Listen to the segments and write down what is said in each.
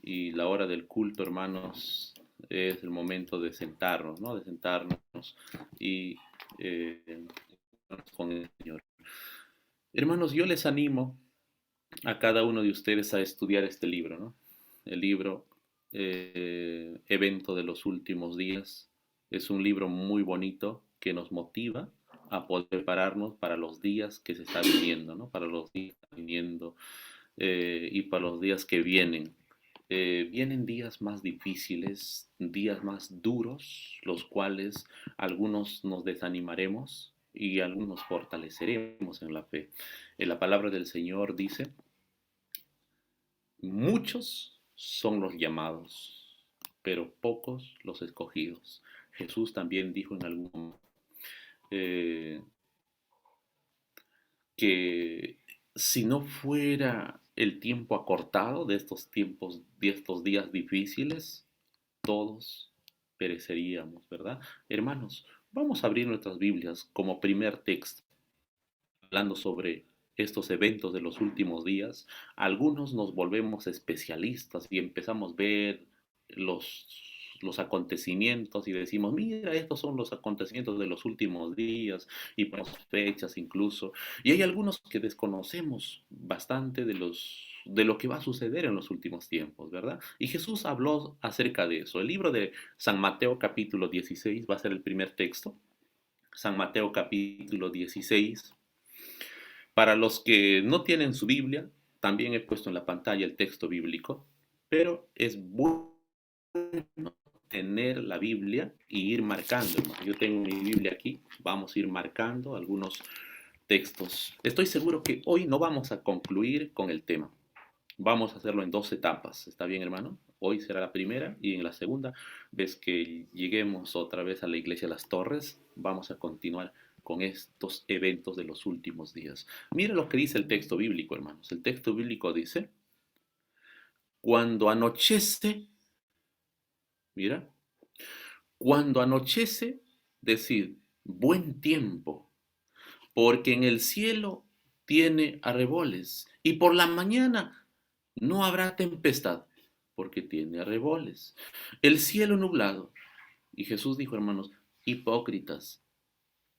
y la hora del culto, hermanos, es el momento de sentarnos, ¿no? De sentarnos y eh, con el Señor. Hermanos, yo les animo a cada uno de ustedes a estudiar este libro, ¿no? El libro Evento de los Últimos Días. Es un libro muy bonito que nos motiva a poder prepararnos para los días que se están viniendo, ¿no? Para los días que están viniendo y para los días que vienen. Vienen días más difíciles, días más duros, los cuales algunos nos desanimaremos y algunos fortaleceremos en la fe. En la palabra del Señor dice, muchos son los llamados, pero pocos los escogidos. Jesús también dijo en algún momento eh, que si no fuera el tiempo acortado de estos tiempos, de estos días difíciles, todos pereceríamos, ¿verdad? Hermanos, vamos a abrir nuestras Biblias como primer texto, hablando sobre estos eventos de los últimos días. Algunos nos volvemos especialistas y empezamos a ver los, los acontecimientos y decimos, mira, estos son los acontecimientos de los últimos días y ponemos fechas incluso. Y hay algunos que desconocemos bastante de lo que va a suceder en los últimos tiempos, ¿verdad? Y Jesús habló acerca de eso. El libro de San Mateo capítulo 16 va a ser el primer texto. San Mateo capítulo 16. Para los que no tienen su Biblia, también he puesto en la pantalla el texto bíblico, pero es bueno tener la Biblia y ir marcando, hermano. Yo tengo mi Biblia aquí, vamos a ir marcando algunos textos. Estoy seguro que hoy no vamos a concluir con el tema. Vamos a hacerlo en dos etapas. ¿Está bien, hermano? Hoy será la primera y en la segunda vez que lleguemos otra vez a la iglesia de las Torres, vamos a continuar con estos eventos de los últimos días. Mira lo que dice el texto bíblico, hermanos. El texto bíblico dice, cuando anochece, mira, cuando anochece, decid, buen tiempo, porque en el cielo tiene arreboles, y por la mañana no habrá tempestad, porque tiene arreboles. El cielo nublado. Y Jesús dijo, hermanos, hipócritas,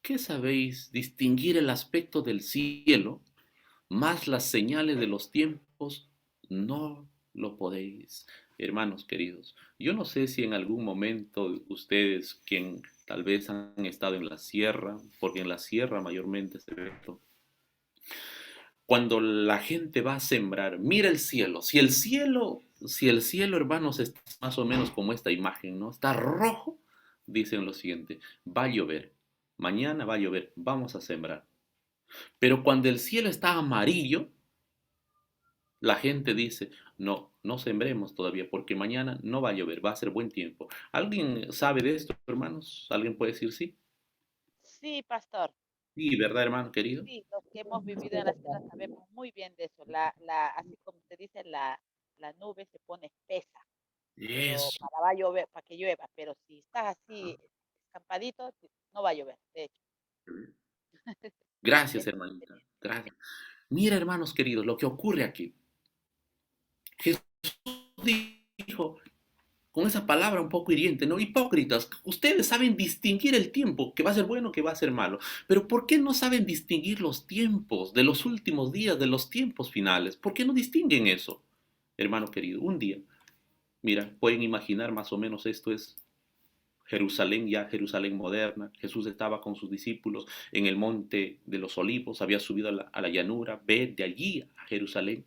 ¿qué sabéis distinguir el aspecto del cielo, más las señales de los tiempos? No lo podéis. Hermanos queridos, yo no sé si en algún momento ustedes, quien tal vez han estado en la sierra, porque en la sierra mayormente se ve esto, cuando la gente va a sembrar, mira el cielo. Si el cielo, hermanos, es más o menos como esta imagen, ¿no? Está rojo, dicen lo siguiente, va a llover, mañana va a llover, vamos a sembrar. Pero cuando el cielo está amarillo, la gente dice, no, no sembremos todavía porque mañana no va a llover, va a ser buen tiempo. ¿Alguien sabe de esto, hermanos? ¿Alguien puede decir sí? Sí, pastor. Sí, ¿verdad, hermano querido? Sí, los que hemos vivido en la ciudad sabemos muy bien de eso. Así como usted dice, la nube se pone espesa, pero Eso. para va a llover, para que llueva. Pero si estás así escampadito, no va a llover, de hecho. Gracias, Esa es mi hermanita. experiencia. Gracias. Mira, hermanos queridos, lo que ocurre aquí. Jesús dijo con esa palabra un poco hiriente, ¿no? Hipócritas, ustedes saben distinguir el tiempo, que va a ser bueno, que va a ser malo, pero ¿por qué no saben distinguir los tiempos de los últimos días, de los tiempos finales? ¿Por qué no distinguen eso? Hermano querido, un día, mira, pueden imaginar más o menos esto es Jerusalén, ya Jerusalén moderna. Jesús estaba con sus discípulos en el monte de los olivos, había subido a la llanura, ve de allí a Jerusalén,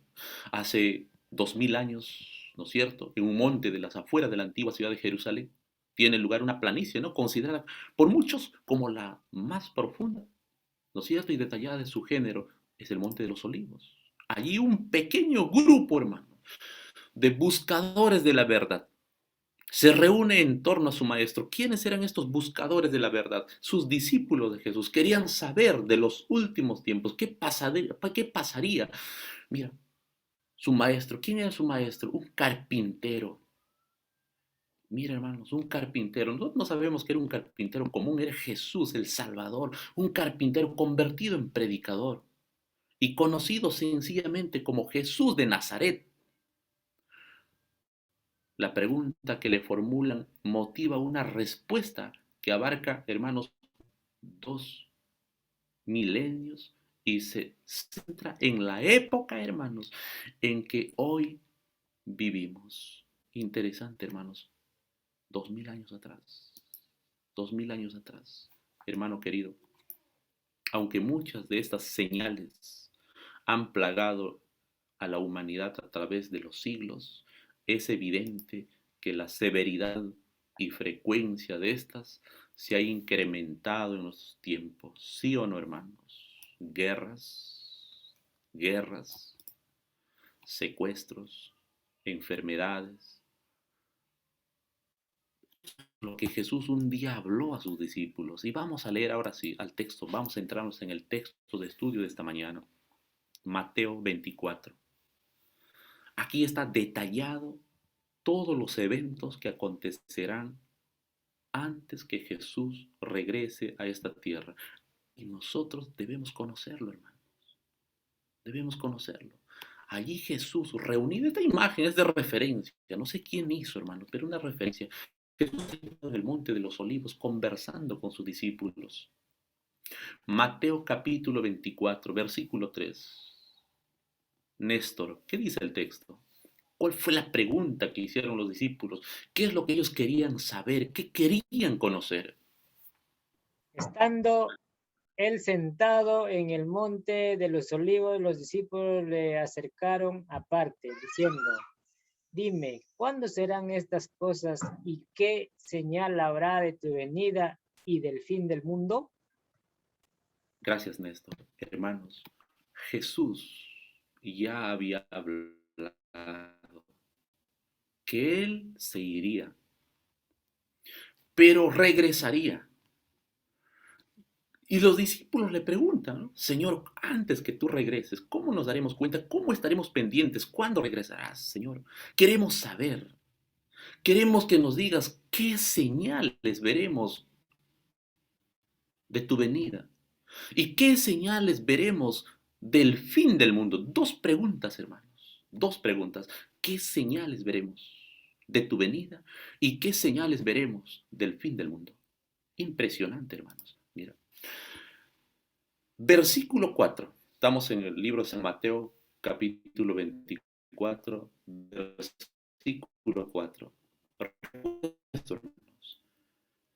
hace 2000 años, ¿no es cierto? En un monte de las afueras de la antigua ciudad de Jerusalén, tiene lugar una planicie, ¿no? Considerada por muchos como la más profunda, ¿no es cierto? Y detallada de su género, es el monte de los olivos. Allí un pequeño grupo, hermano, de buscadores de la verdad se reúne en torno a su maestro. ¿Quiénes eran estos buscadores de la verdad? Sus discípulos de Jesús. Querían saber de los últimos tiempos. ¿Qué pasaría? Mira, su maestro. ¿Quién era su maestro? Un carpintero. Mira, hermanos, un carpintero. Nosotros no sabemos que era un carpintero común. Era Jesús, el Salvador. Un carpintero convertido en predicador. Y conocido sencillamente como Jesús de Nazaret. La pregunta que le formulan motiva una respuesta que abarca, hermanos, 2 milenios y se centra en la época, hermanos, en que hoy vivimos. Interesante, hermanos. 2000 años atrás. 2000 años atrás. Hermano querido, aunque muchas de estas señales han plagado a la humanidad a través de los siglos, es evidente que la severidad y frecuencia de estas se ha incrementado en los tiempos. ¿Sí o no, hermanos? Guerras, secuestros, enfermedades. Lo que Jesús un día habló a sus discípulos. Y vamos a leer ahora sí al texto, vamos a entrarnos en el texto de estudio de esta mañana. Mateo 24. Aquí está detallado todos los eventos que acontecerán antes que Jesús regrese a esta tierra. Y nosotros debemos conocerlo, hermanos. Debemos conocerlo. Allí Jesús reunido, esta imagen es de referencia, no sé quién hizo, hermano, pero una referencia. Jesús en el monte de los olivos conversando con sus discípulos. Mateo capítulo 24, versículo 3. Néstor, ¿qué dice el texto? ¿Cuál fue la pregunta que hicieron los discípulos? ¿Qué es lo que ellos querían saber? ¿Qué querían conocer? Estando él sentado en el monte de los olivos, los discípulos le acercaron aparte, diciendo, dime, ¿cuándo serán estas cosas y qué señal habrá de tu venida y del fin del mundo? Gracias, Néstor. Hermanos, Jesús ya había hablado que él se iría, pero regresaría. Y los discípulos le preguntan, ¿no? Señor, antes que tú regreses, ¿cómo nos daremos cuenta? ¿Cómo estaremos pendientes? ¿Cuándo regresarás, Señor? Queremos saber. Queremos que nos digas qué señales veremos de tu venida y qué señales veremos del fin del mundo. Dos preguntas, hermanos. Dos preguntas. ¿Qué señales veremos de tu venida y qué señales veremos del fin del mundo? Impresionante, hermanos. Mira. Versículo 4. Estamos en el libro de San Mateo, capítulo 24, versículo 4.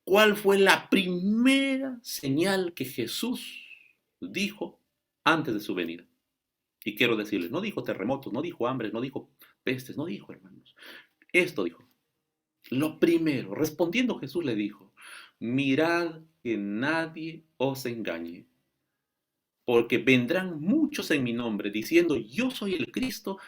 ¿Cuál fue la primera señal que Jesús dijo antes de su venida? Y quiero decirles, no dijo terremotos, no dijo hambres, no dijo pestes, no dijo, hermanos. Esto dijo. Lo primero, respondiendo Jesús le dijo, mirad que nadie os engañe, porque vendrán muchos en mi nombre diciendo, yo soy el Cristo,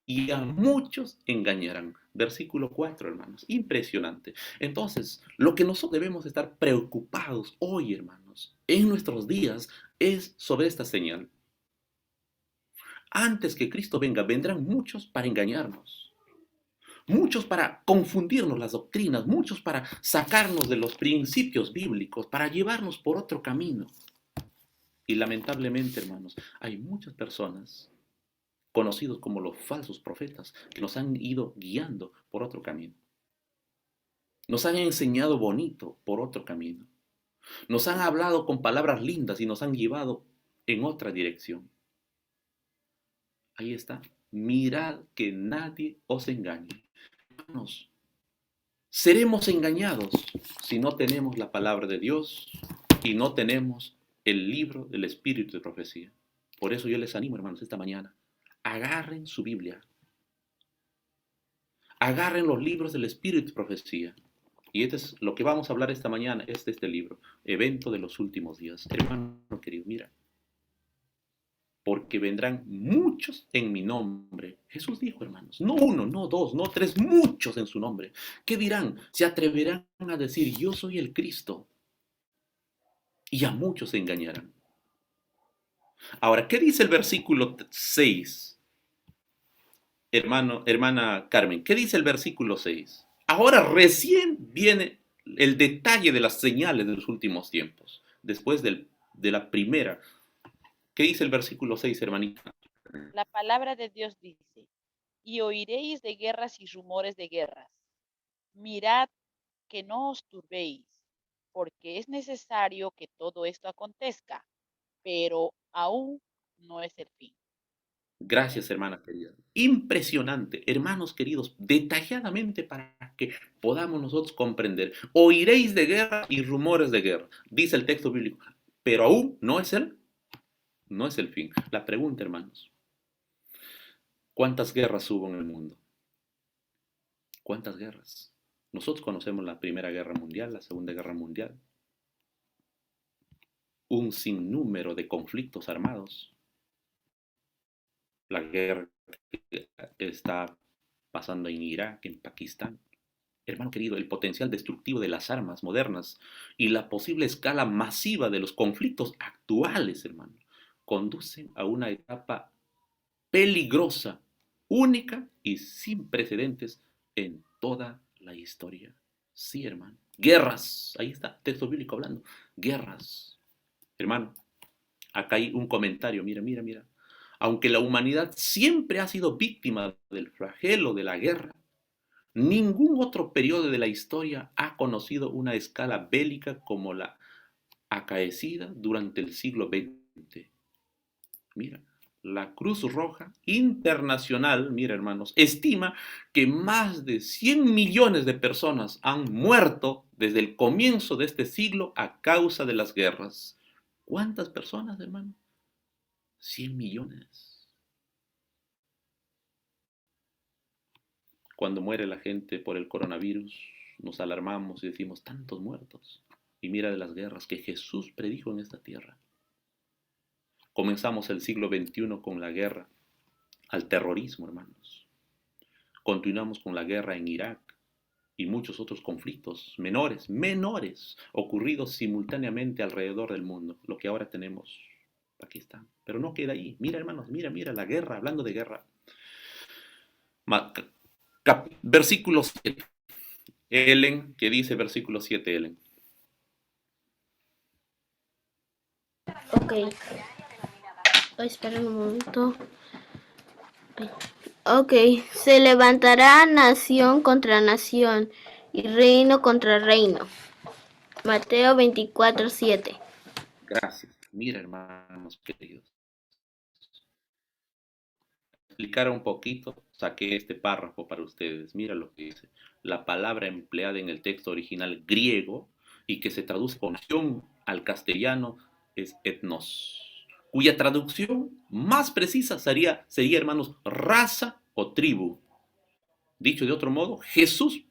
y a muchos engañarán. Versículo 4, hermanos. Impresionante. Entonces, lo que nosotros debemos estar preocupados hoy, hermanos, en nuestros días, es sobre esta señal. Antes que Cristo venga, vendrán muchos para engañarnos. Muchos para confundirnos las doctrinas, muchos para sacarnos de los principios bíblicos, para llevarnos por otro camino. Y lamentablemente, hermanos, hay muchas personas conocidos como los falsos profetas, que nos han ido guiando por otro camino. Nos han enseñado bonito por otro camino. Nos han hablado con palabras lindas y nos han llevado en otra dirección. Ahí está. Mirad que nadie os engañe. Hermanos, seremos engañados si no tenemos la palabra de Dios y no tenemos el libro del Espíritu de profecía. Por eso yo les animo, hermanos, esta mañana. Agarren su Biblia. Agarren los libros del Espíritu de profecía. Y esto es lo que vamos a hablar esta mañana, es de este libro, Evento de los Últimos Días. Hermano querido, mira, porque vendrán muchos en mi nombre. Jesús dijo, hermanos, no uno, no dos, no tres, muchos en su nombre. ¿Qué dirán? Se atreverán a decir, yo soy el Cristo. Y a muchos se engañarán. Ahora, ¿qué dice el versículo 6? Hermana Carmen, ¿qué dice el versículo 6? Ahora recién viene el detalle de las señales de los últimos tiempos, después de la primera. ¿Qué dice el versículo 6, hermanita? La palabra de Dios dice, y oiréis de guerras y rumores de guerras. Mirad que no os turbéis, porque es necesario que todo esto acontezca, pero aún no es el fin. Gracias, hermana querida. Impresionante, hermanos queridos, detalladamente para que podamos nosotros comprender. Oiréis de guerra y rumores de guerra, dice el texto bíblico, pero aún no es el fin. La pregunta, hermanos, ¿cuántas guerras hubo en el mundo? ¿Cuántas guerras? Nosotros conocemos la Primera Guerra Mundial, la Segunda Guerra Mundial, un sinnúmero de conflictos armados. La guerra que está pasando en Irak, en Pakistán. Hermano querido, el potencial destructivo de las armas modernas y la posible escala masiva de los conflictos actuales, hermano, conducen a una etapa peligrosa, única y sin precedentes en toda la historia. Sí, hermano. Guerras, ahí está, texto bíblico hablando. Guerras. Hermano, acá hay un comentario, mira, mira, mira. Aunque la humanidad siempre ha sido víctima del flagelo de la guerra, ningún otro periodo de la historia ha conocido una escala bélica como la acaecida durante el siglo XX. Mira, la Cruz Roja Internacional, mira hermanos, estima que más de 100 millones de personas han muerto desde el comienzo de este siglo a causa de las guerras. ¿Cuántas personas, hermano? 100 millones. Cuando muere la gente por el coronavirus, nos alarmamos y decimos, tantos muertos. Y mira de las guerras que Jesús predijo en esta tierra. Comenzamos el siglo XXI con la guerra al terrorismo, hermanos. Continuamos con la guerra en Irak y muchos otros conflictos menores, ocurridos simultáneamente alrededor del mundo. Lo que ahora tenemos, Pakistán. Pero no queda ahí. Mira, hermanos, mira la guerra, hablando de guerra. Versículo 7. Ellen, ¿qué dice versículo 7, Ellen? Ok. Espera un momento. Ok. Se levantará nación contra nación y reino contra reino. Mateo 24:7. Gracias. Mira, hermanos queridos. Explicar un poquito, saqué este párrafo para ustedes. Mira lo que dice. La palabra empleada en el texto original griego y que se traduce con nación al castellano es etnos, cuya traducción más precisa sería, hermanos, raza o tribu. Dicho de otro modo, Jesús,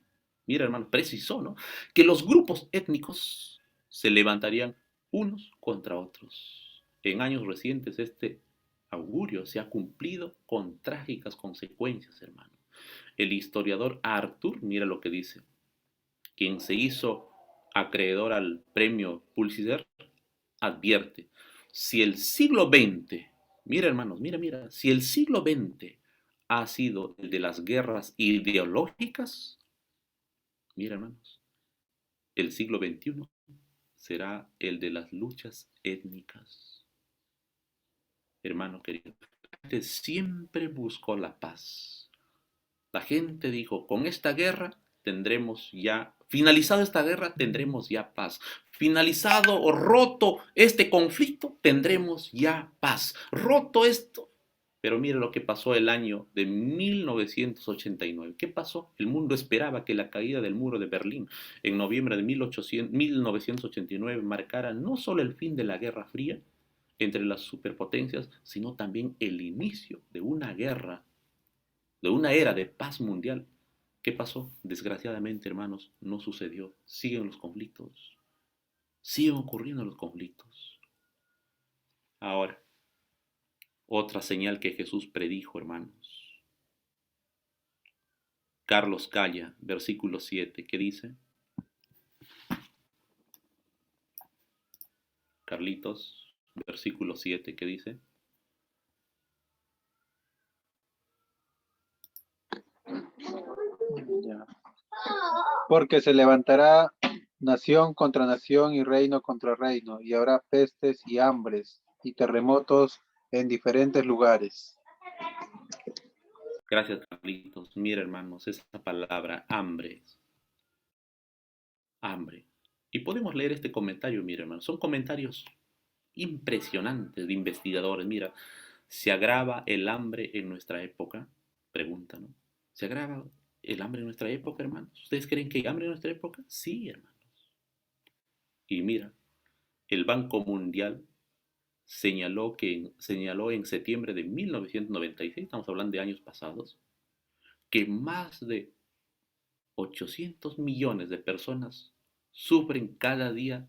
mira hermano, precisó, ¿no? Que los grupos étnicos se levantarían unos contra otros. En años recientes este augurio se ha cumplido con trágicas consecuencias, hermano. El historiador Arthur, mira lo que dice, quien se hizo acreedor al premio Pulitzer, advierte, si el siglo XX, mira hermanos, mira, si el siglo XX ha sido el de las guerras ideológicas, mira hermanos, el siglo XXI será el de las luchas étnicas. Hermano querido, la gente siempre buscó la paz. La gente dijo, con esta guerra tendremos ya, finalizado esta guerra, tendremos ya paz. Finalizado o roto este conflicto, tendremos ya paz. Roto esto. Pero mire lo que pasó el año de 1989. ¿Qué pasó? El mundo esperaba que la caída del muro de Berlín en noviembre de 1989 marcara no solo el fin de la Guerra Fría entre las superpotencias, sino también el inicio de una guerra, de una era de paz mundial. ¿Qué pasó? Desgraciadamente, hermanos, no sucedió. Siguen los conflictos. Siguen ocurriendo los conflictos. Ahora, otra señal que Jesús predijo, hermanos. Carlos Calla, versículo 7, ¿qué dice? Carlitos, versículo 7, ¿qué dice? Porque se levantará nación contra nación y reino contra reino, y habrá pestes y hambres y terremotos en diferentes lugares. Gracias, animalitos. Mira, hermanos, esa palabra hambre. Hambre. Y podemos leer este comentario, mira, hermanos. Son comentarios impresionantes de investigadores. Mira, ¿se agrava el hambre en nuestra época? Pregunta, ¿no? ¿Se agrava el hambre en nuestra época, hermanos? ¿Ustedes creen que hay hambre en nuestra época? Sí, hermanos. Y mira, el Banco Mundial señaló en septiembre de 1996, estamos hablando de años pasados, que más de 800 millones de personas sufren cada día,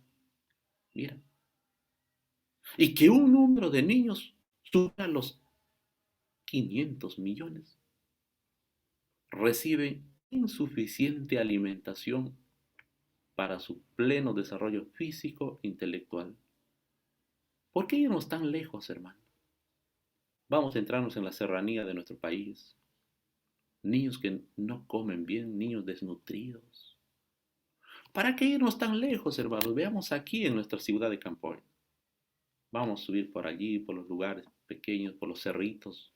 mira, y que un número de niños supera los 500 millones, reciben insuficiente alimentación para su pleno desarrollo físico e intelectual. ¿Por qué irnos tan lejos, hermano? Vamos a centrarnos en la serranía de nuestro país. Niños que no comen bien, niños desnutridos. ¿Para qué irnos tan lejos, hermanos? Veamos aquí en nuestra ciudad de Campoy. Vamos a subir por allí, por los lugares pequeños, por los cerritos,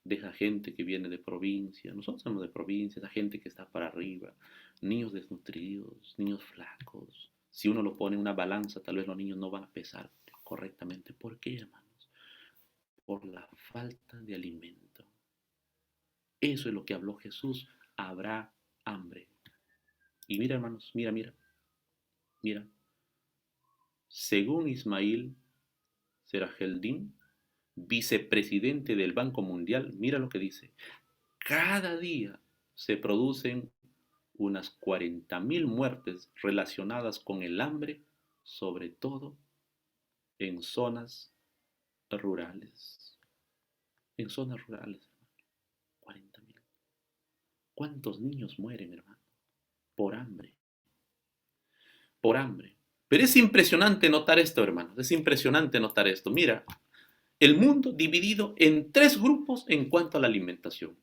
de esa gente que viene de provincia. Nosotros somos de provincia, esa gente que está para arriba. Niños desnutridos, niños flacos. Si uno lo pone en una balanza, tal vez los niños no van a pesar correctamente. ¿Por qué, hermanos? Por la falta de alimento. Eso es lo que habló Jesús. Habrá hambre. Y mira, hermanos, mira. Según Ismail Serajeldin, vicepresidente del Banco Mundial, mira lo que dice. Cada día se producen unas 40.000 muertes relacionadas con el hambre, sobre todo en zonas rurales. En zonas rurales, hermano. 40.000. ¿Cuántos niños mueren, hermano? Por hambre. Por hambre. Pero es impresionante notar esto, hermanos. Es impresionante notar esto. Mira, el mundo dividido en 3 grupos en cuanto a la alimentación.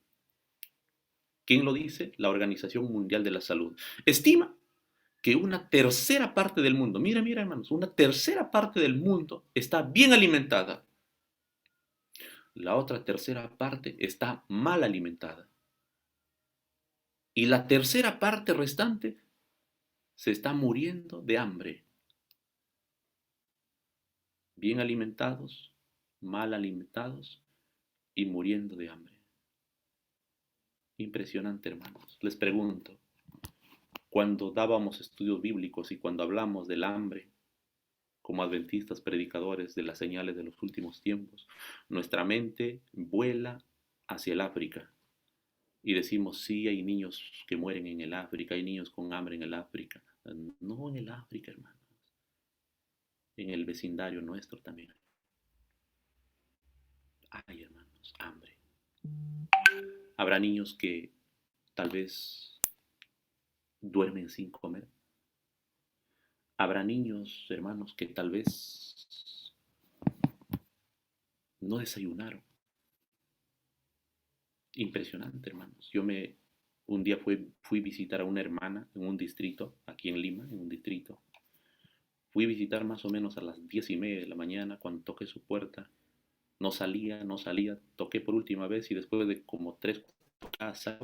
¿Quién lo dice? La Organización Mundial de la Salud. Estima que una tercera parte del mundo, mira, hermanos, una tercera parte del mundo está bien alimentada. La otra tercera parte está mal alimentada. Y la tercera parte restante se está muriendo de hambre. Bien alimentados, mal alimentados y muriendo de hambre. Impresionante, hermanos. Les pregunto, cuando dábamos estudios bíblicos y cuando hablamos del hambre, como adventistas predicadores de las señales de los últimos tiempos, nuestra mente vuela hacia el África y decimos, sí, hay niños que mueren en el África, hay niños con hambre en el África. No en el África, hermanos. En el vecindario nuestro también hay, hermanos, hambre. Habrá niños que tal vez duermen sin comer. Habrá niños, hermanos, que tal vez no desayunaron. Impresionante, hermanos. Un día fui a visitar a una hermana en un distrito, aquí en Lima, en un distrito. Fui a visitar más o menos a las 10:30 de la mañana. Cuando toqué su puerta, no salía. Toqué por última vez y después de como 3 casas,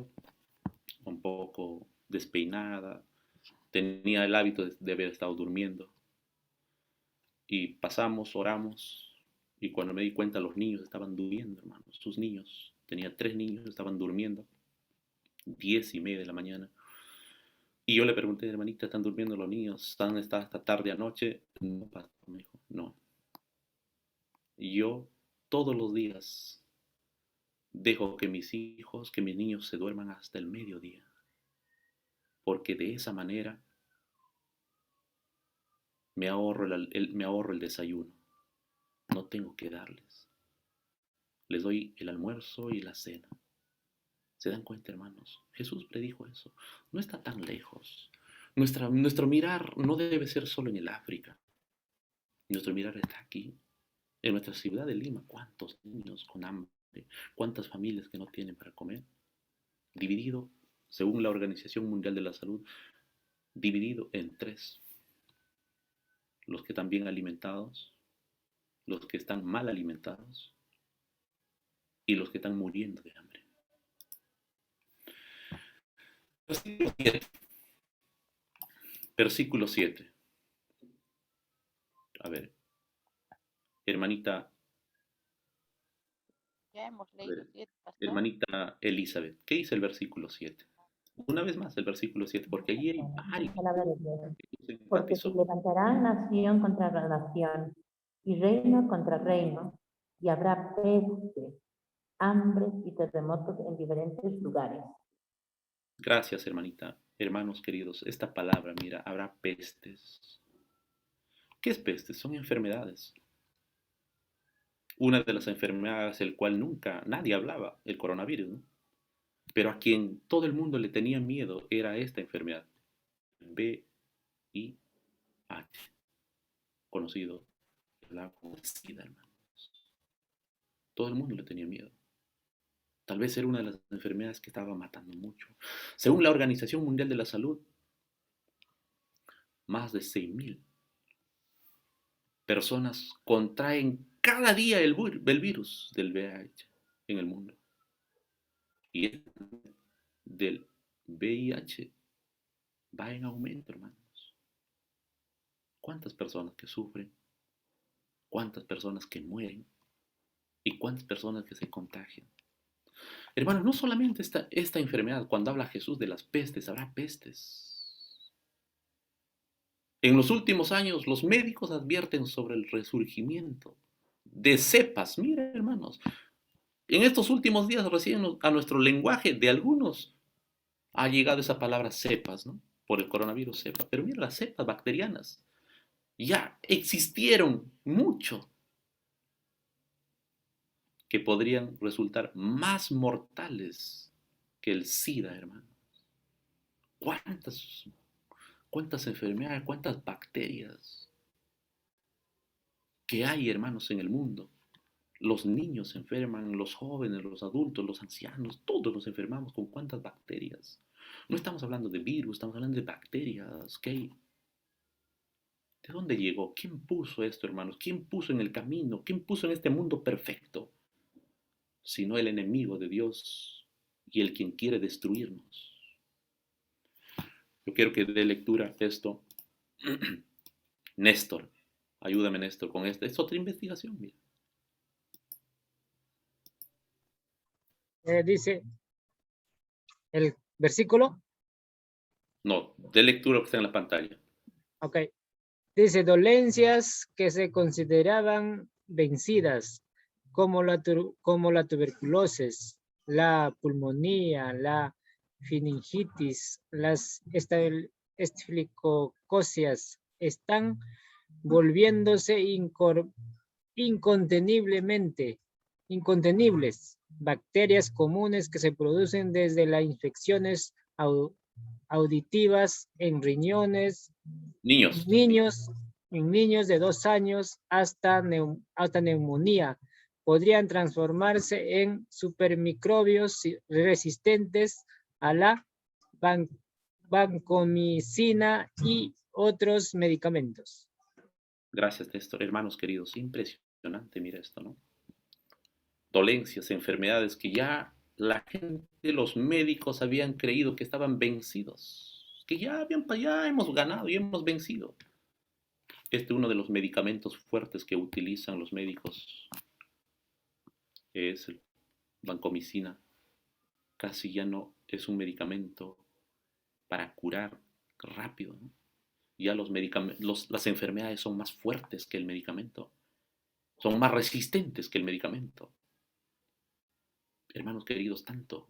un poco despeinada, tenía el hábito de haber estado durmiendo. Y pasamos, oramos, y cuando me di cuenta los niños estaban durmiendo, hermanos. Sus niños, tenía 3 niños, estaban durmiendo, 10:30 de la mañana. Y yo le pregunté, hermanita, ¿están durmiendo los niños? ¿Están hasta tarde anoche? No, pastor, me dijo, no. Y yo todos los días dejo que mis hijos, que mis niños se duerman hasta el mediodía. Porque de esa manera me ahorro el desayuno. No tengo que darles. Les doy el almuerzo y la cena. ¿Se dan cuenta, hermanos? Jesús predijo eso. No está tan lejos. Nuestro mirar no debe ser solo en el África. Nuestro mirar está aquí, en nuestra ciudad de Lima. ¿Cuántos niños con hambre? ¿Cuántas familias que no tienen para comer? Dividido, según la Organización Mundial de la Salud, dividido en 3. Los que están bien alimentados, los que están mal alimentados y los que están muriendo de hambre. Versículo 7. Versículo 7. A ver, hermanita, Ya hemos a leído ver, 7, pastor. hermanita Elizabeth, ¿qué dice el versículo 7? Una vez más, el versículo 7, porque allí hay varios Palabra de Dios. que se Porque se enfatizó. levantará nación contra nación y reino contra reino, y habrá peste, hambres y terremotos en diferentes lugares. Gracias, hermanita. Hermanos queridos, esta palabra, mira, habrá pestes. ¿Qué es pestes? Son enfermedades. Una de las enfermedades del cual nunca nadie hablaba, el coronavirus, ¿no? Pero a quien todo el mundo le tenía miedo era esta enfermedad, VIH, conocido como SIDA, hermanos. Todo el mundo le tenía miedo. Tal vez era una de las enfermedades que estaba matando mucho. Según la Organización Mundial de la Salud, más de 6.000 personas contraen cada día el virus del VIH en el mundo. Y el del VIH va en aumento, hermanos. ¿Cuántas personas que sufren? ¿Cuántas personas que mueren? ¿Y cuántas personas que se contagian? Hermanos, no solamente esta enfermedad, cuando habla Jesús de las pestes, habrá pestes. En los últimos años, los médicos advierten sobre el resurgimiento de cepas. Mira, hermanos, en estos últimos días recién a nuestro lenguaje de algunos ha llegado esa palabra cepas, ¿no? Por el coronavirus cepa. Pero mira, las cepas bacterianas ya existieron mucho que podrían resultar más mortales que el SIDA, hermano. ¿Cuántas enfermedades, cuántas bacterias que hay, hermanos, en el mundo? Los niños se enferman, los jóvenes, los adultos, los ancianos, todos nos enfermamos con cuántas bacterias. No estamos hablando de virus, estamos hablando de bacterias. ¿Okay? ¿De dónde llegó? ¿Quién puso esto, hermanos? ¿Quién puso en el camino? ¿Quién puso en este mundo perfecto? Sino el enemigo de Dios y el quien quiere destruirnos. Yo quiero que dé lectura a esto. Néstor, ayúdame Néstor con esta. Es otra investigación, mira. Dice el versículo. No, dé lectura que está en la pantalla. Ok. Dice dolencias que se consideraban vencidas, como la tuberculosis, la pulmonía, la faringitis, las estafilococias, están volviéndose incontenibles. Bacterias comunes que se producen desde las infecciones auditivas en riñones, Niños. en niños de 2 años hasta neumonía. Podrían transformarse en supermicrobios resistentes a la vancomicina y otros medicamentos. Gracias, Néstor. Hermanos queridos, impresionante, mira esto, ¿no? Dolencias, enfermedades que ya la gente, los médicos habían creído que estaban vencidos, que ya hemos ganado y hemos vencido. Este es uno de los medicamentos fuertes que utilizan los médicos, es el vancomicina. Casi ya no es un medicamento para curar rápido, ¿no? Ya las enfermedades son más fuertes que el medicamento, son más resistentes que el medicamento. Hermanos queridos, tanto,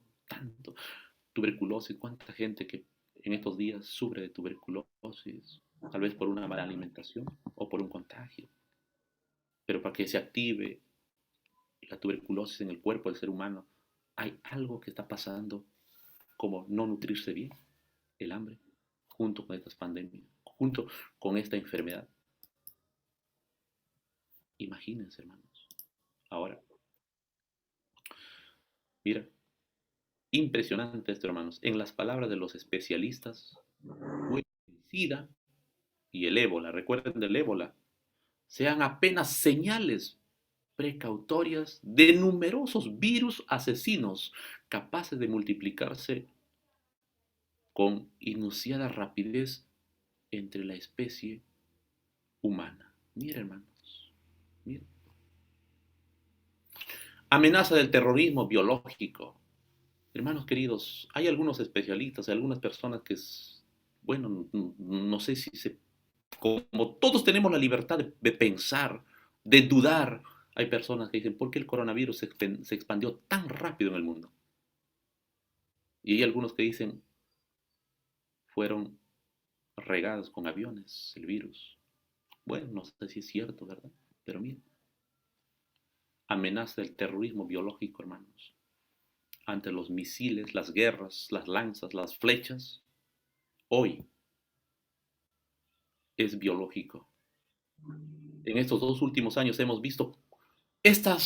tuberculosis, cuánta gente que en estos días sufre de tuberculosis, tal vez por una mala alimentación o por un contagio. Pero para que se active la tuberculosis en el cuerpo del ser humano, hay algo que está pasando, como no nutrirse bien, el hambre, junto con estas pandemias, junto con esta enfermedad. Imagínense, hermanos. Ahora, mira, impresionante esto, hermanos. En las palabras de los especialistas, el SIDA y el ébola, recuerden del ébola, sean apenas señales precautorias de numerosos virus asesinos capaces de multiplicarse con inusiada rapidez entre la especie humana. Mira, hermanos, mira. Amenaza del terrorismo biológico. Hermanos queridos, hay algunos especialistas, hay algunas personas que, bueno, no sé si como todos tenemos la libertad de pensar, de dudar, hay personas que dicen, ¿por qué el coronavirus se expandió tan rápido en el mundo? Y hay algunos que dicen, fueron regados con aviones el virus. Bueno, no sé si es cierto, ¿verdad? Pero miren, amenaza el terrorismo biológico, hermanos. Ante los misiles, las guerras, las lanzas, las flechas, hoy es biológico. En estos 2 últimos años hemos visto esa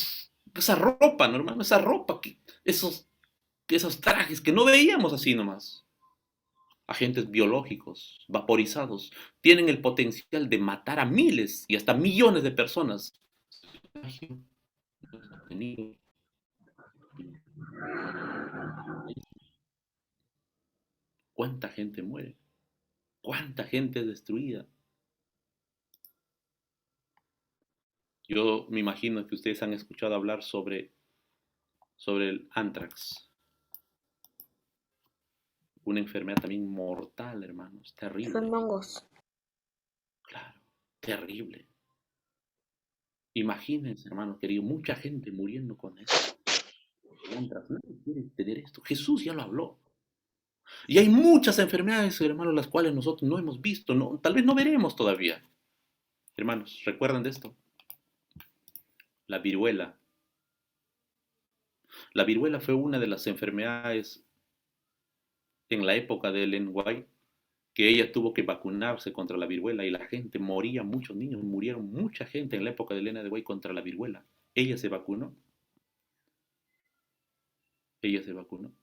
ropa, ¿no, hermano? Esa ropa, esos trajes que no veíamos así nomás. Agentes biológicos, vaporizados, tienen el potencial de matar a miles y hasta millones de personas. ¿Cuánta gente muere? ¿Cuánta gente es destruida? Yo me imagino que ustedes han escuchado hablar sobre el anthrax, una enfermedad también mortal, hermanos, terrible. Son hongos. Claro, terrible. Imagínense, hermanos queridos, mucha gente muriendo con esto. El anthrax, nadie quiere tener esto. Jesús ya lo habló. Y hay muchas enfermedades, hermanos, las cuales nosotros no hemos visto, no, tal vez no veremos todavía. Hermanos, ¿recuerdan de esto? La viruela. La viruela fue una de las enfermedades en la época de Ellen White, que ella tuvo que vacunarse contra la viruela y la gente moría, muchos niños murieron, mucha gente en la época de Ellen White contra la viruela. Ella se vacunó. Ella se vacunó.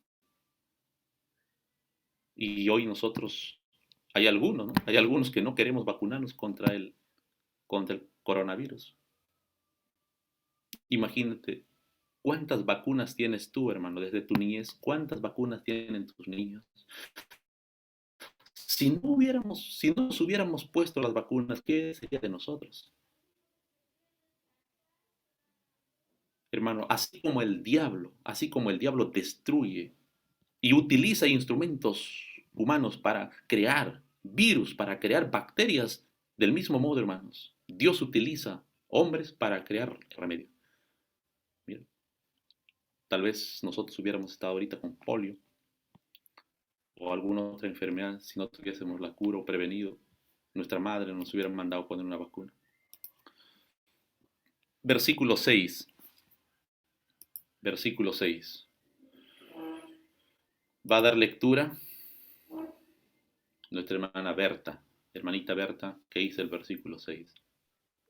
Y hoy nosotros, hay algunos, ¿no? Hay algunos que no queremos vacunarnos contra el coronavirus. Imagínate, ¿cuántas vacunas tienes tú, hermano, desde tu niñez? ¿Cuántas vacunas tienen tus niños? Si no nos hubiéramos puesto las vacunas, ¿qué sería de nosotros? Hermano, así como el diablo destruye y utiliza instrumentos humanos para crear virus, para crear bacterias, del mismo modo, hermanos, Dios utiliza hombres para crear remedio. Mira, tal vez nosotros hubiéramos estado ahorita con polio o alguna otra enfermedad si no tuviésemos la cura o prevenido. Nuestra madre nos hubiera mandado a poner una vacuna. Versículo 6. Versículo 6. Va a dar lectura nuestra hermana Berta. Hermanita Berta, ¿qué dice el versículo 6?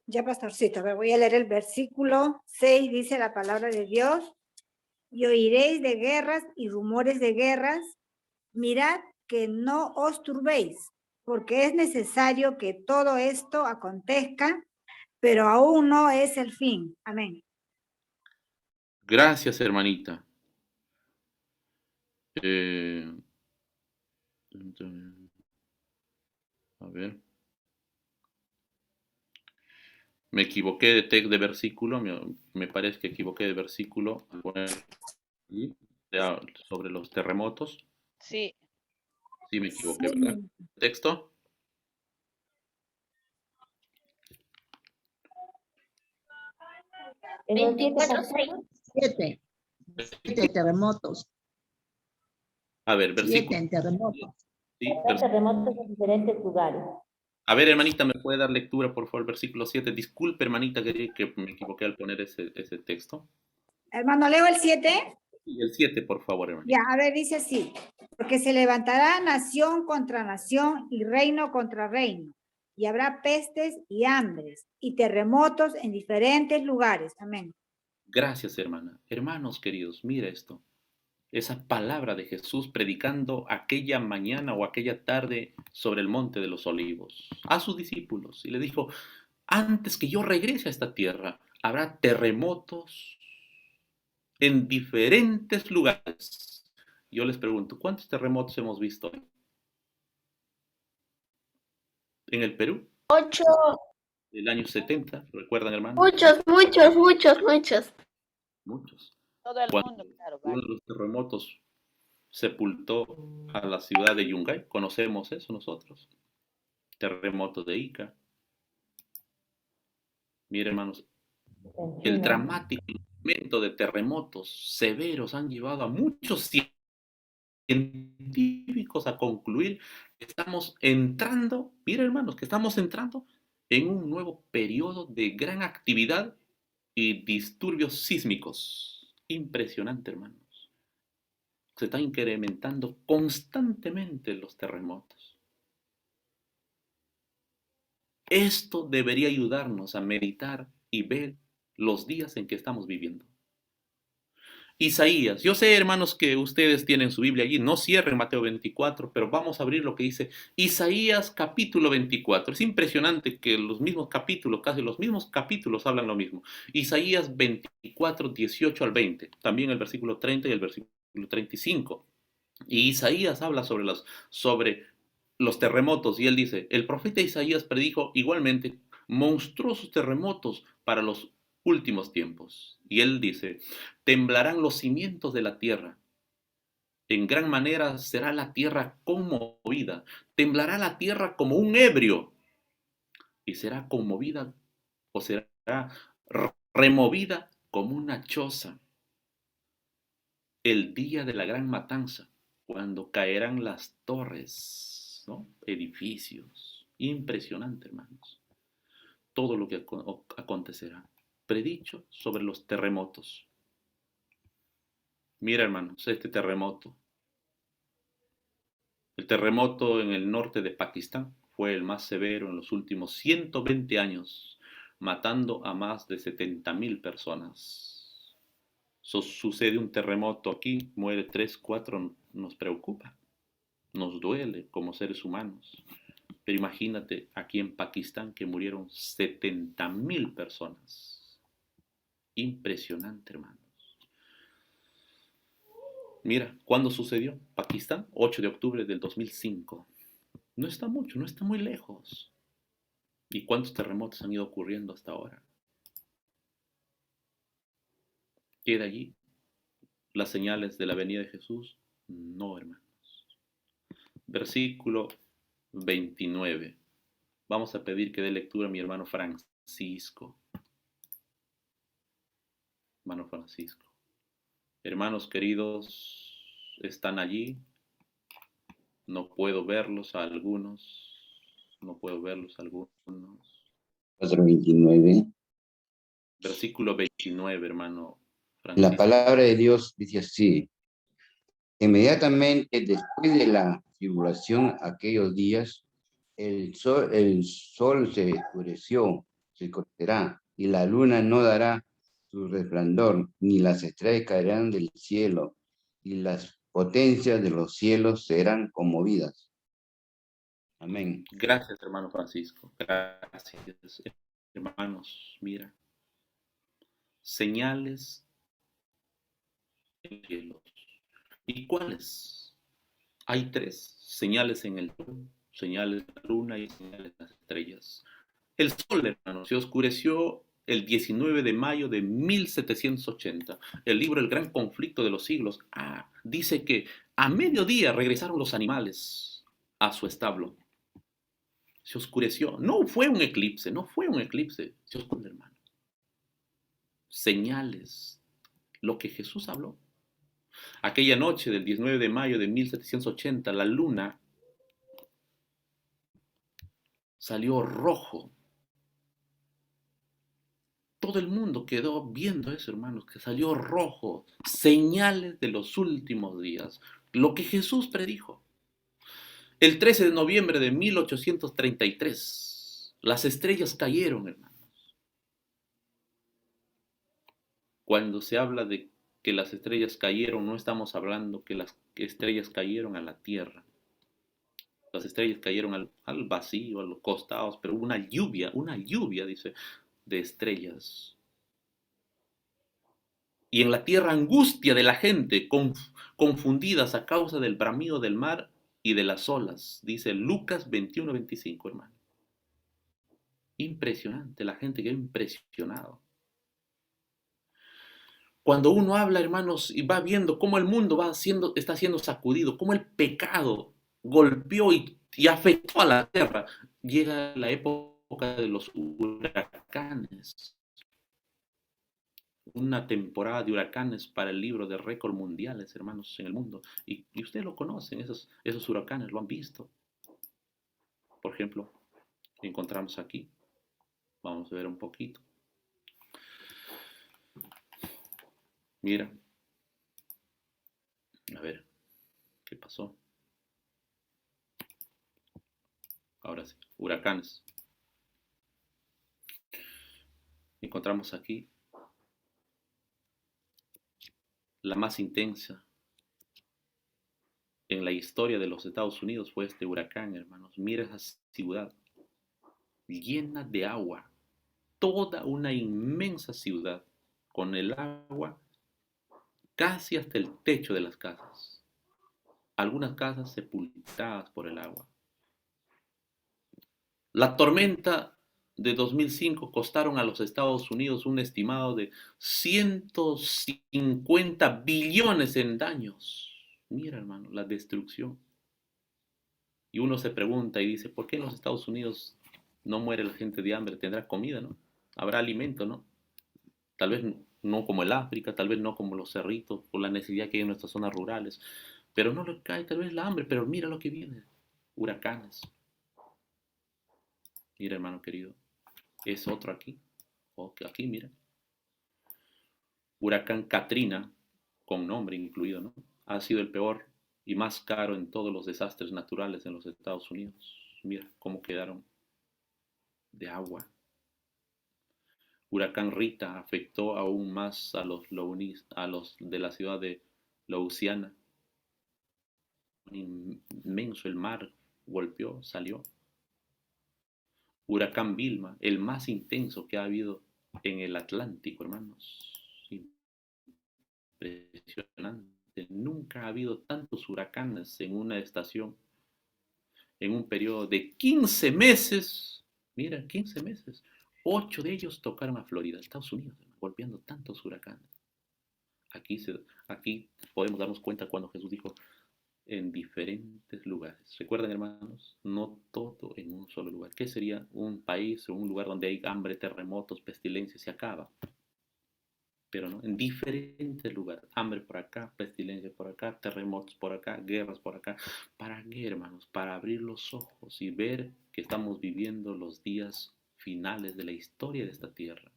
Ya, pastorcito, voy a leer el versículo 6, dice la palabra de Dios. Y oiréis de guerras y rumores de guerras. Mirad que no os turbéis, porque es necesario que todo esto acontezca, pero aún no es el fin. Amén. Gracias, hermanita. A ver. Me equivoqué de versículo, me parece que equivoqué de versículo sobre los terremotos. Sí. Sí, me equivoqué, ¿verdad? ¿Texto? En el 24:6. 7 terremotos. A ver, 7 versículo. terremotos. Sí, terremotos en diferentes lugares. A ver, hermanita, ¿me puede dar lectura, por favor, versículo 7? Disculpe, hermanita, que me equivoqué al poner ese texto. Hermano, ¿leo el 7? Y el 7, por favor, hermanita. Ya, a ver, dice así. Porque se levantará nación contra nación y reino contra reino. Y habrá pestes y hambres y terremotos en diferentes lugares. Amén. Gracias, hermana. Hermanos queridos, mira esto. Esa palabra de Jesús predicando aquella mañana o aquella tarde sobre el monte de los olivos a sus discípulos. Y le dijo, antes que yo regrese a esta tierra, habrá terremotos en diferentes lugares. Yo les pregunto, ¿cuántos terremotos hemos visto hoy? En el Perú, 8, el año 70, ¿recuerdan, hermanos? muchos. Muchos. Todo el Cuando mundo, claro, uno de los terremotos sepultó a la ciudad de Yungay, conocemos eso nosotros. Terremoto de Ica. Miren, hermanos, En el China, dramático momento de terremotos severos han llevado a muchos científicos a concluir que estamos entrando, miren, hermanos, que estamos entrando en un nuevo periodo de gran actividad y disturbios sísmicos. Impresionante, hermanos. Se están incrementando constantemente los terremotos. Esto debería ayudarnos a meditar y ver los días en que estamos viviendo. Isaías, yo sé, hermanos, que ustedes tienen su Biblia allí, no cierren Mateo 24, pero vamos a abrir lo que dice Isaías capítulo 24. Es impresionante que los mismos capítulos, casi los mismos capítulos hablan lo mismo. Isaías 24, 18 al 20, también el versículo 30 y el versículo 35. Y Isaías habla sobre los terremotos y él dice, el profeta Isaías predijo igualmente monstruosos terremotos para los últimos tiempos. Y él dice, temblarán los cimientos de la tierra. En gran manera será la tierra conmovida. Temblará la tierra como un ebrio y será conmovida o será removida como una choza. El día de la gran matanza, cuando caerán las torres, ¿no? Edificios. Impresionante, hermanos. Todo lo que acontecerá. Predicho sobre los terremotos. Mira, hermanos, este terremoto. El terremoto en el norte de Pakistán fue el más severo en los últimos 120 años, matando a más de 70.000 personas. Sucede un terremoto aquí, muere 3, 4, nos preocupa, nos duele como seres humanos. Pero imagínate aquí en Pakistán que murieron 70.000 personas. Impresionante, hermanos. Mira, ¿cuándo sucedió? Pakistán, 8 de octubre del 2005. No está mucho, no está muy lejos. ¿Y cuántos terremotos han ido ocurriendo hasta ahora? ¿Queda allí las señales de la venida de Jesús? No, hermanos. Versículo 29. Vamos a pedir que dé lectura a mi hermano Francisco. Hermano Francisco. Hermanos queridos, están allí. No puedo verlos a algunos. No puedo verlos a algunos. 4:29. Versículo 29, hermano La Francisco. palabra de Dios dice así: inmediatamente después de la tribulación, aquellos días, el sol se oscureció, se cortará, y la luna no dará su resplandor, ni las estrellas caerán del cielo, y las potencias de los cielos serán conmovidas. Amén. Gracias, hermano Francisco. Gracias, hermanos. Mira, señales en el cielo. ¿Y cuáles? Hay 3 señales en el sol, señales de la luna y señales de las estrellas. El sol, hermano, se oscureció el 19 de mayo de 1780. El libro El Gran Conflicto de los Siglos dice que a mediodía regresaron los animales a su establo. Se oscureció. No fue un eclipse, no fue un eclipse. Se oscureció, hermano. Señales. Lo que Jesús habló. Aquella noche del 19 de mayo de 1780, la luna salió rojo. Todo el mundo quedó viendo eso, hermanos, que salió rojo. Señales de los últimos días. Lo que Jesús predijo. El 13 de noviembre de 1833, las estrellas cayeron, hermanos. Cuando se habla de que las estrellas cayeron, no estamos hablando que las estrellas cayeron a la tierra. Las estrellas cayeron al vacío, a los costados, pero hubo una lluvia, dice, de estrellas. Y en la tierra angustia de la gente, confundidas a causa del bramido del mar y de las olas, dice Lucas 21:25, hermano. Impresionante, la gente quedó impresionado. Cuando uno habla, hermanos, y va viendo cómo el mundo está siendo sacudido, cómo el pecado golpeó y afectó a la tierra, llega la época de los huracanes. Una temporada de huracanes para el libro de récord mundiales, hermanos, en el mundo. Y ustedes lo conocen, esos huracanes, lo han visto. Por ejemplo, encontramos aquí. Vamos a ver un poquito. Mira. A ver, ¿qué pasó? Ahora sí, huracanes. Encontramos aquí la más intensa en la historia de los Estados Unidos fue este huracán, hermanos. Mira esa ciudad llena de agua. Toda una inmensa ciudad con el agua casi hasta el techo de las casas. Algunas casas sepultadas por el agua. La tormenta de 2005 costaron a los Estados Unidos un estimado de 150 billones en daños. Mira, hermano, la destrucción. Y uno se pregunta y dice, ¿por qué en los Estados Unidos no muere la gente de hambre? Tendrá comida, ¿no? Habrá alimento, ¿no? Tal vez no como el África, tal vez no como los cerritos, por la necesidad que hay en nuestras zonas rurales. Pero no le cae tal vez la hambre, pero mira lo que viene. Huracanes. Mira, hermano querido. Es otro aquí. Aquí, mira. Huracán Katrina, con nombre incluido, ¿no? Ha sido el peor y más caro en todos los desastres naturales en los Estados Unidos. Mira cómo quedaron de agua. Huracán Rita afectó aún más a los de la ciudad de Louisiana. Inmenso, el mar golpeó, salió. Huracán Vilma, el más intenso que ha habido en el Atlántico, hermanos. Impresionante. Nunca ha habido tantos huracanes en una estación, en un periodo de 15 meses. Mira, 15 meses. 8 de ellos tocaron a Florida, Estados Unidos, golpeando tantos huracanes. Aquí podemos darnos cuenta cuando Jesús dijo en diferentes lugares. Recuerden, hermanos, no todo en un solo lugar. ¿Qué sería un país o un lugar donde hay hambre, terremotos, pestilencias? Se acaba. Pero no, en diferentes lugares. Hambre por acá, pestilencia por acá, terremotos por acá, guerras por acá. ¿Para qué, hermanos? Para abrir los ojos y ver que estamos viviendo los días finales de la historia de esta tierra.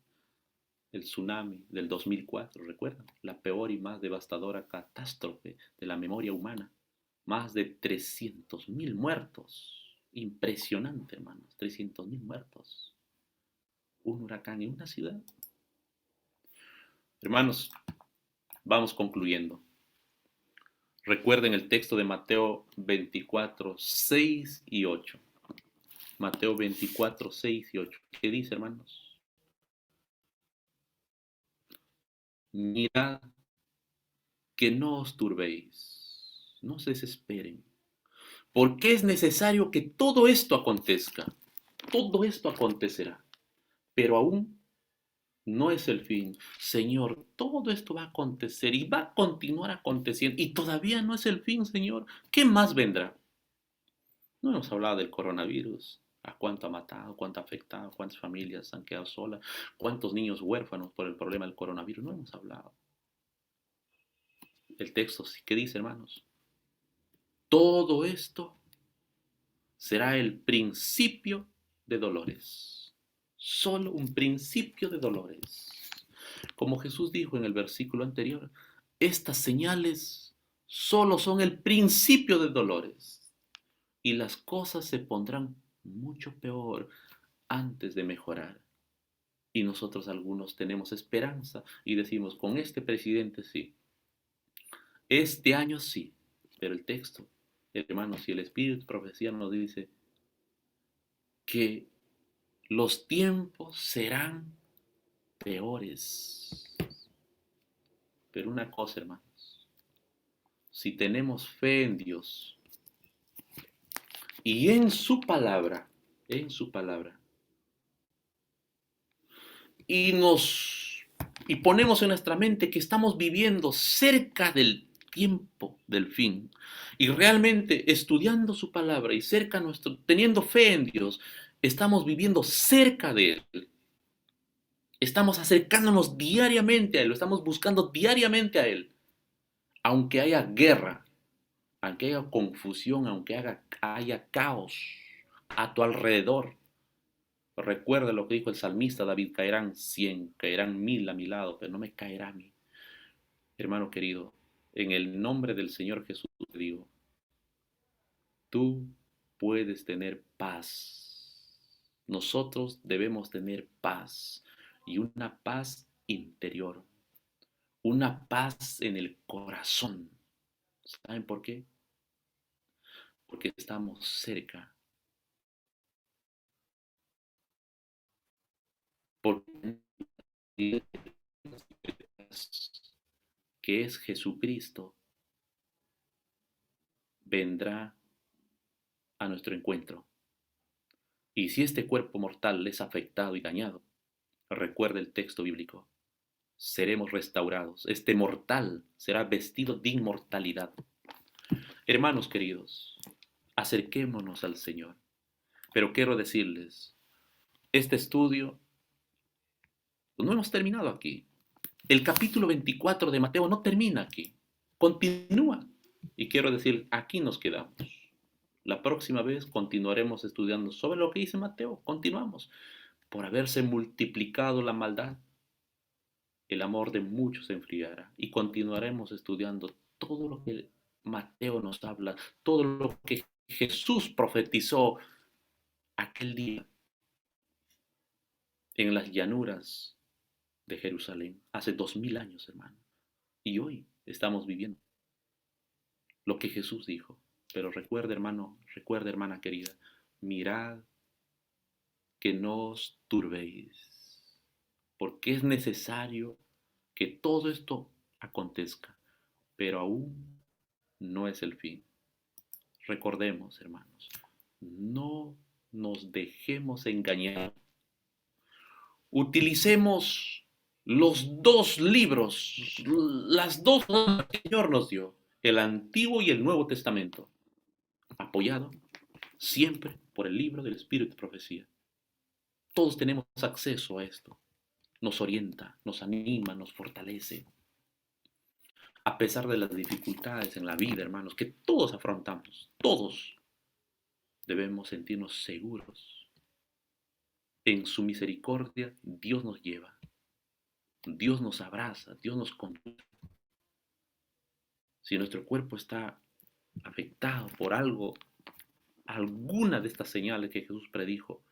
El tsunami del 2004, ¿recuerdan? La peor y más devastadora catástrofe de la memoria humana. Más de 300.000 muertos. Impresionante, hermanos. 300.000 muertos. Un huracán en una ciudad. Hermanos, vamos concluyendo. Recuerden el texto de Mateo 24, 6 y 8. Mateo 24, 6 y 8. ¿Qué dice, hermanos? Mirad que no os turbéis, no se desesperen, porque es necesario que todo esto acontezca. Todo esto acontecerá, pero aún no es el fin. Señor, todo esto va a acontecer y va a continuar aconteciendo y todavía no es el fin, Señor. ¿Qué más vendrá? No hemos hablado del coronavirus. ¿A cuánto ha matado? ¿Cuánto ha afectado? ¿Cuántas familias han quedado solas? ¿Cuántos niños huérfanos por el problema del coronavirus? No hemos hablado. El texto, ¿qué dice, hermanos? Todo esto será el principio de dolores. Solo un principio de dolores. Como Jesús dijo en el versículo anterior, estas señales solo son el principio de dolores. Y las cosas se pondrán mucho peor antes de mejorar. Y nosotros algunos tenemos esperanza y decimos, con este presidente sí. Este año sí. Pero el texto, hermanos, y el Espíritu de profecía nos dice que los tiempos serán peores. Pero una cosa, hermanos, si tenemos fe en Dios y en su palabra, y ponemos en nuestra mente que estamos viviendo cerca del tiempo del fin, y realmente estudiando su palabra y cerca nuestro, teniendo fe en Dios, estamos viviendo cerca de Él. Estamos acercándonos diariamente a Él, lo estamos buscando diariamente a Él. Aunque haya guerra, aunque haya confusión, aunque haya caos a tu alrededor, recuerda lo que dijo el salmista David: caerán 100, caerán 1000 a mi lado, pero no me caerá a mí. Hermano querido, en el nombre del Señor Jesús te digo, tú puedes tener paz. Nosotros debemos tener paz, y una paz interior, una paz en el corazón. ¿Saben por qué? Porque estamos cerca. Porque que es Jesucristo, vendrá a nuestro encuentro. Y si este cuerpo mortal es afectado y dañado, recuerda el texto bíblico, seremos restaurados. Este mortal será vestido de inmortalidad. Hermanos queridos, acerquémonos al Señor. Pero quiero decirles, este estudio no hemos terminado aquí. El capítulo 24 de Mateo no termina aquí, continúa. Y quiero decir, aquí nos quedamos. La próxima vez continuaremos estudiando sobre lo que dice Mateo. Continuamos. Por haberse multiplicado la maldad, el amor de muchos se enfriará. Y continuaremos estudiando todo lo que Mateo nos habla, todo lo que Jesús profetizó aquel día en las llanuras de Jerusalén, hace 2000 años, hermano. Y hoy estamos viviendo lo que Jesús dijo. Pero recuerda, hermano, recuerda, hermana querida, mirad que no os turbéis, porque es necesario que todo esto acontezca, pero aún no es el fin. Recordemos, hermanos, no nos dejemos engañar. Utilicemos los dos libros, las dos que el Señor nos dio, el Antiguo y el Nuevo Testamento, apoyado siempre por el libro del Espíritu de Profecía. Todos tenemos acceso a esto. Nos orienta, nos anima, nos fortalece. A pesar de las dificultades en la vida, hermanos, que todos afrontamos, todos debemos sentirnos seguros. En su misericordia, Dios nos lleva. Dios nos abraza, Dios nos conduce. Si nuestro cuerpo está afectado por algo, alguna de estas señales que Jesús predijo,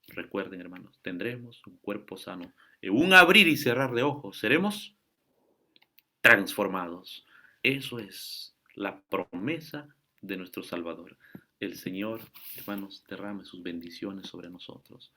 recuerden, hermanos, tendremos un cuerpo sano. En un abrir y cerrar de ojos, seremos transformados. Eso es la promesa de nuestro Salvador. El Señor, hermanos, derrame sus bendiciones sobre nosotros.